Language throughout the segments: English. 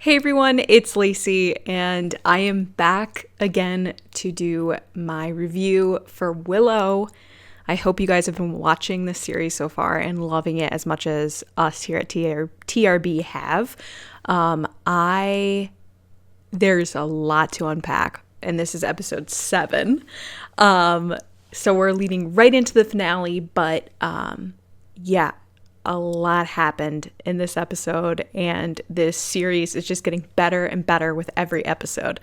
Hey everyone, it's Lacey, and I am back again to do my review for Willow. I hope you guys have been watching this series so far and loving it as much as us here at TRB have. There's a lot to unpack, and this is episode 7. So we're leading right into the finale, but yeah, a lot happened in this episode, and this series is just getting better and better with every episode.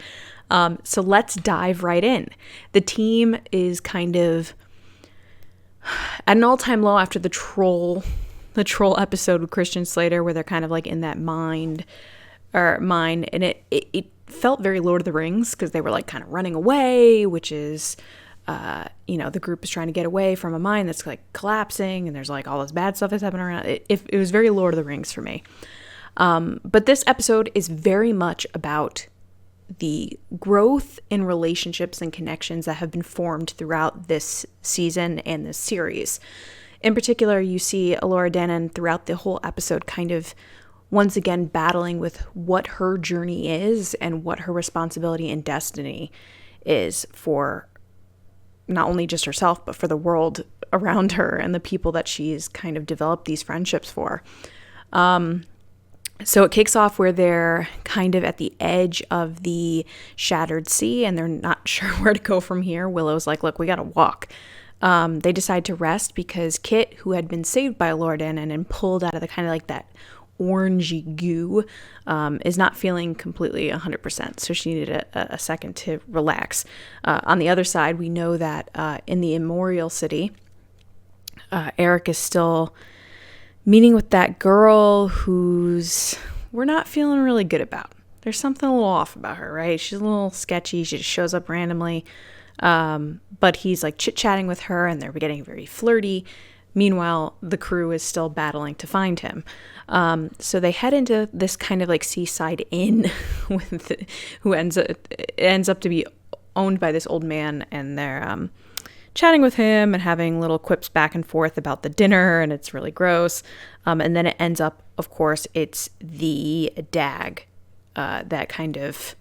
So let's dive right in. The team is kind of at an all-time low after the troll episode with Christian Slater, where they're kind of like in that mine, and it felt very Lord of the Rings, because they were like kind of running away, which is the group is trying to get away from a mine that's like collapsing, and there's like all this bad stuff that's happening around. It was very Lord of the Rings for me. But this episode is very much about the growth in relationships and connections that have been formed throughout this season and this series. In particular, you see Elora Danan throughout the whole episode kind of once again battling with what her journey is and what her responsibility and destiny is for not only just herself, but for the world around her and the people that she's kind of developed these friendships for. So it kicks off where they're kind of at the edge of the shattered sea, and they're not sure where to go from here. Willow's like, look, we got to walk. They decide to rest because Kit, who had been saved by Elora Danan and pulled out of the kind of like that orangey goo, is not feeling completely 100%, so she needed a second to relax. On the other side, we know that in the Immemorial City, Airk is still meeting with that girl who's we're not feeling really good about. There's something a little off about her, right? She's a little sketchy. She just shows up randomly, but he's like chit-chatting with her, and they're getting very flirty. Meanwhile, the crew is still battling to find him. So they head into this kind of like seaside inn who ends up to be owned by this old man, and they're chatting with him and having little quips back and forth about the dinner, and it's really gross. And then it ends up, of course, it's the dag that kind of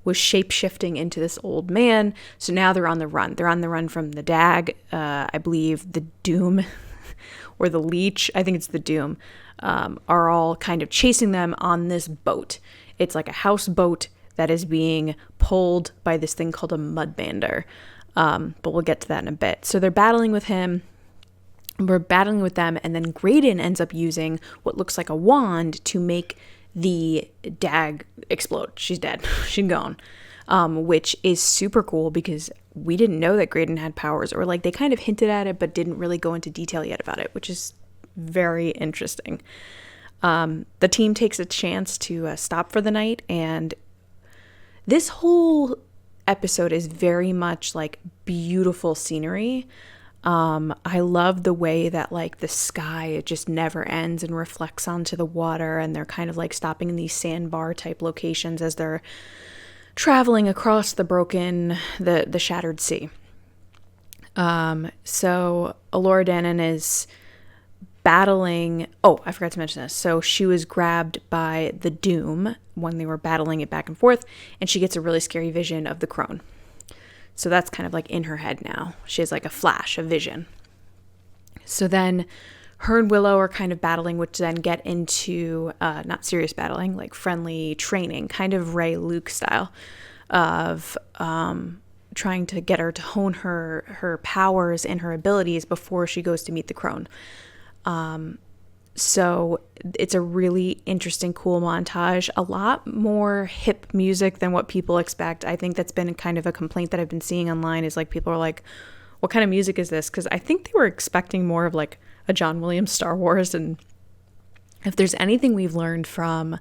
was shape-shifting into this old man. So now they're on the run. They're on the run from the dag. I believe the Doom or the Leech, I think it's the Doom, are all kind of chasing them on this boat. It's like a houseboat that is being pulled by this thing called a mudbander. But we'll get to that in a bit. So they're battling with him. We're battling with them, and then Graydon ends up using what looks like a wand to make the dag explode. She's dead. She's gone. Which is super cool because we didn't know that Graydon had powers, or like they kind of hinted at it but didn't really go into detail yet about it, which is very interesting. The team takes a chance to stop for the night, and this whole episode is very much like beautiful scenery. I love the way that like the sky, it just never ends and reflects onto the water, and they're kind of like stopping in these sandbar type locations as they're traveling across the shattered sea. So Elora Danan is battling. Oh, I forgot to mention this. So she was grabbed by the Doom when they were battling it back and forth, and she gets a really scary vision of the crone. So that's kind of like in her head now. She has like a flash, a vision. So then her and Willow are kind of battling, which then get into not serious battling, like friendly training, kind of Luke style of trying to get her to hone her powers and her abilities before she goes to meet the crone. So it's a really interesting, cool montage, a lot more hip music than what people expect. I think that's been kind of a complaint that I've been seeing online, is like people are like, what kind of music is this? Because I think they were expecting more of like a John Williams Star Wars. And if there's anything we've learned from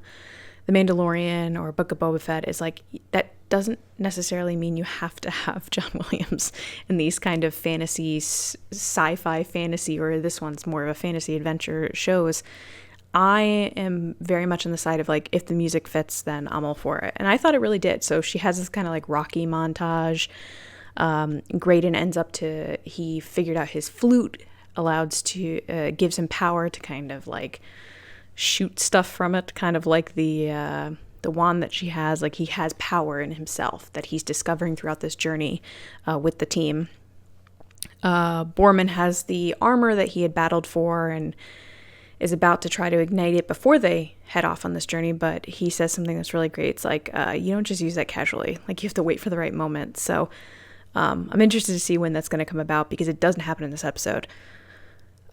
The Mandalorian or Book of Boba Fett, is like that doesn't necessarily mean you have to have John Williams in these kind of fantasy, sci-fi fantasy, or this one's more of a fantasy adventure shows. I am very much on the side of like, if the music fits, then I'm all for it. And I thought it really did. So she has this kind of like Rocky montage. Graydon ends up he figured out his flute gives him power to kind of like shoot stuff from it, kind of like the wand that she has. Like, he has power in himself that he's discovering throughout this journey with the team. Borman has the armor that he had battled for and is about to try to ignite it before they head off on this journey, but he says something that's really great. It's like, you don't just use that casually. Like, you have to wait for the right moment. So I'm interested to see when that's going to come about, because it doesn't happen in this episode.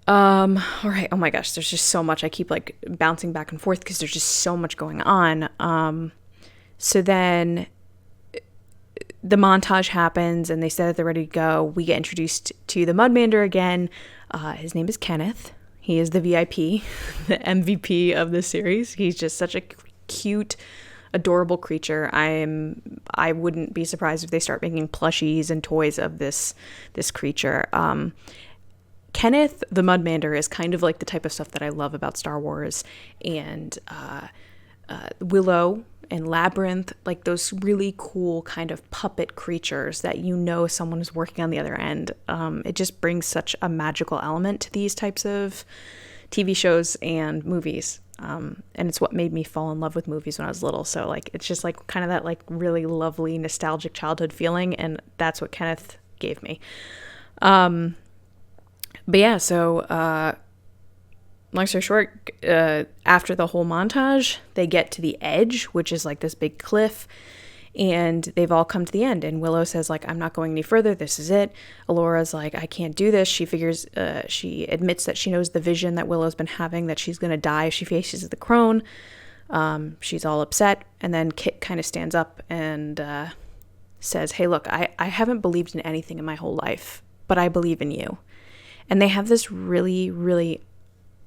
All right. Oh my gosh, there's just so much. I keep like bouncing back and forth because there's just so much going on. So then the montage happens and they say that they're ready to go. We get introduced to the Mudmander again. His name is Kenneth. He is the VIP, the MVP of this series. He's just such a cute, adorable creature. I wouldn't be surprised if they start making plushies and toys of this creature. Kenneth the Mudmander is kind of like the type of stuff that I love about Star Wars, and Willow and Labyrinth, like those really cool kind of puppet creatures that someone is working on the other end. It just brings such a magical element to these types of TV shows and movies. And it's what made me fall in love with movies when I was little. So like, it's just like kind of that like really lovely nostalgic childhood feeling. And that's what Kenneth gave me. But yeah, so, long story short, after the whole montage, they get to the edge, which is like this big cliff, and they've all come to the end. And Willow says, like, I'm not going any further. This is it. Elora's like, I can't do this. She admits that she knows the vision that Willow's been having, that she's going to die if she faces the crone. She's all upset. And then Kit kind of stands up and says, hey, look, I haven't believed in anything in my whole life, but I believe in you. And they have this really, really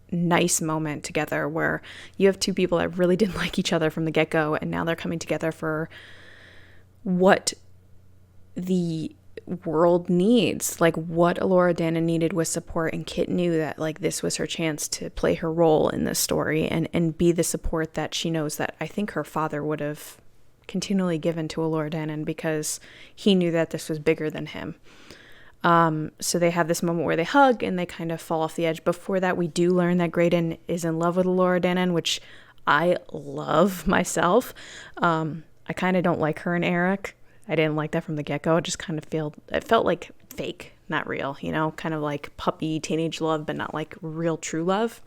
nice moment together where you have two people that really didn't like each other from the get-go, and now they're coming together for what the world needs. Like, what Elora Danan needed was support, and Kit knew that like this was her chance to play her role in this story and be the support that she knows that I think her father would have continually given to Elora Danan, because he knew that this was bigger than him. So they have this moment where they hug and they kind of fall off the edge. Before that, we do learn that Graydon is in love with Elora Danan, which I love myself. I kind of don't like her and Airk. I didn't like that from the get-go. It just kind of felt like fake, not real, kind of like puppy teenage love, but not like real true love.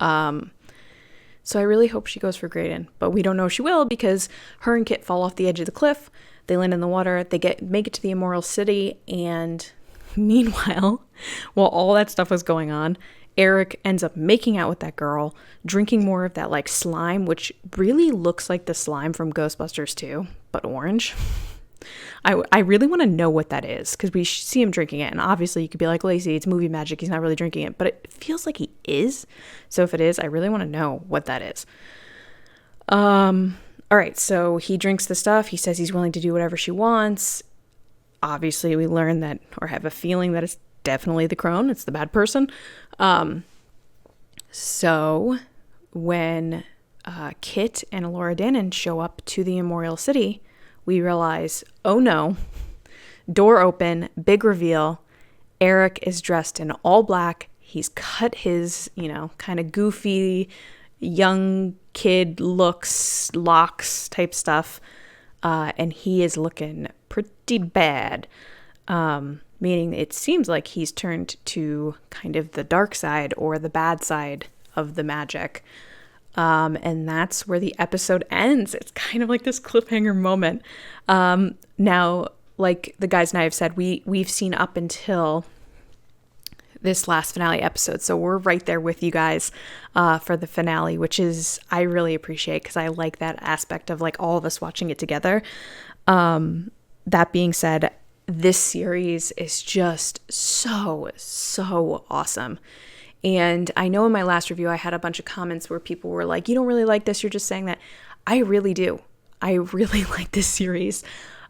So I really hope she goes for Graydon, but we don't know if she will, because her and Kit fall off the edge of the cliff. They land in the water, they make it to the Immortal City, and meanwhile, while all that stuff was going on, Airk ends up making out with that girl, drinking more of that like slime, which really looks like the slime from Ghostbusters 2, but orange. I really want to know what that is, because we see him drinking it, and obviously you could be like, Lacey, it's movie magic, he's not really drinking it, but it feels like he is. So if it is, I really want to know what that is. All right, so he drinks the stuff. He says he's willing to do whatever she wants. Obviously, we learn that, or have a feeling that it's definitely the crone. It's the bad person. So when Kit and Elora Danan show up to the Immortal City, we realize, oh no, door open, big reveal. Airk is dressed in all black. He's cut his, kind of goofy young kid looks, type stuff, and he is looking pretty bad, meaning it seems like he's turned to kind of the dark side or the bad side of the magic, and that's where the episode ends. It's kind of like this cliffhanger moment. Now, like the guys and I have said, we've seen up until this last finale episode, so we're right there with you guys for the finale, which is I really appreciate, because I like that aspect of like all of us watching it together. That being said, this series is just so awesome, and I know in my last review I had a bunch of comments where people were like, you don't really like this, you're just saying that. I really do. I really like this series.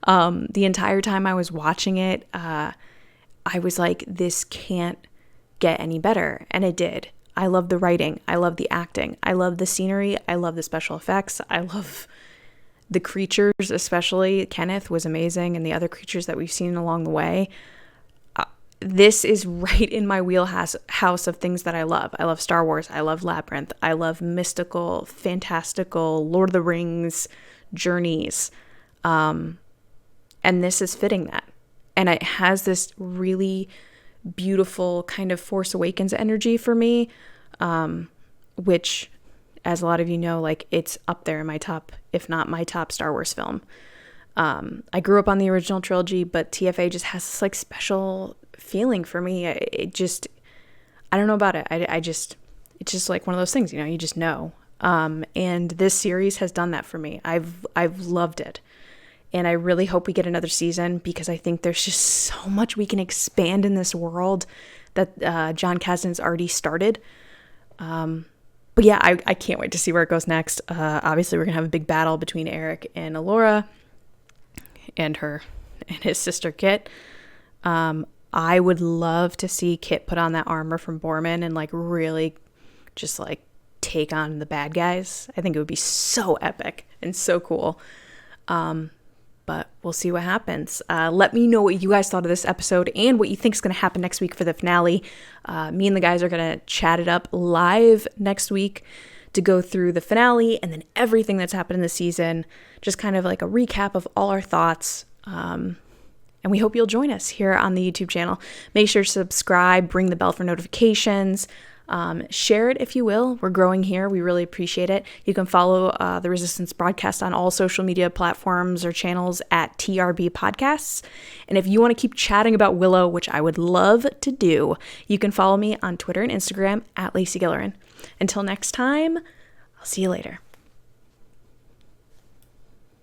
The entire time I was watching it, I was like, this can't get any better, and it did. I love the writing, I love the acting, I love the scenery, I love the special effects, I love the creatures, especially Kenneth was amazing, and the other creatures that we've seen along the way. this is right in my wheelhouse of things that I love. I love Star Wars. I love Labyrinth. I love mystical, fantastical, Lord of the Rings journeys. And this is fitting that. And it has this really beautiful kind of Force Awakens energy for me, which, as a lot of you know, like, it's up there in my top, if not my top Star Wars film. I grew up on the original trilogy, but TFA just has this like special feeling for me. I don't know about it. It's just like one of those things, you know, you just know. And this series has done that for me. I've loved it. And I really hope we get another season, because I think there's just so much we can expand in this world that John Kasdan's already started. But yeah, I can't wait to see where it goes next. Obviously, we're going to have a big battle between Eirk and Elora and his sister Kit. I would love to see Kit put on that armor from Borman and like really just like take on the bad guys. I think it would be so epic and so cool. But we'll see what happens. Let me know what you guys thought of this episode and what you think is going to happen next week for the finale. Me and the guys are going to chat it up live next week to go through the finale and then everything that's happened in the season. Just kind of like a recap of all our thoughts. And we hope you'll join us here on the YouTube channel. Make sure to subscribe, ring the bell for notifications. Share it if you will. We're growing here. We really appreciate it. You can follow the Resistance broadcast on all social media platforms or channels at TRB Podcasts. And if you want to keep chatting about Willow, which I would love to do, you can follow me on Twitter and Instagram at Lacey Gillerin. Until next time, I'll see you later.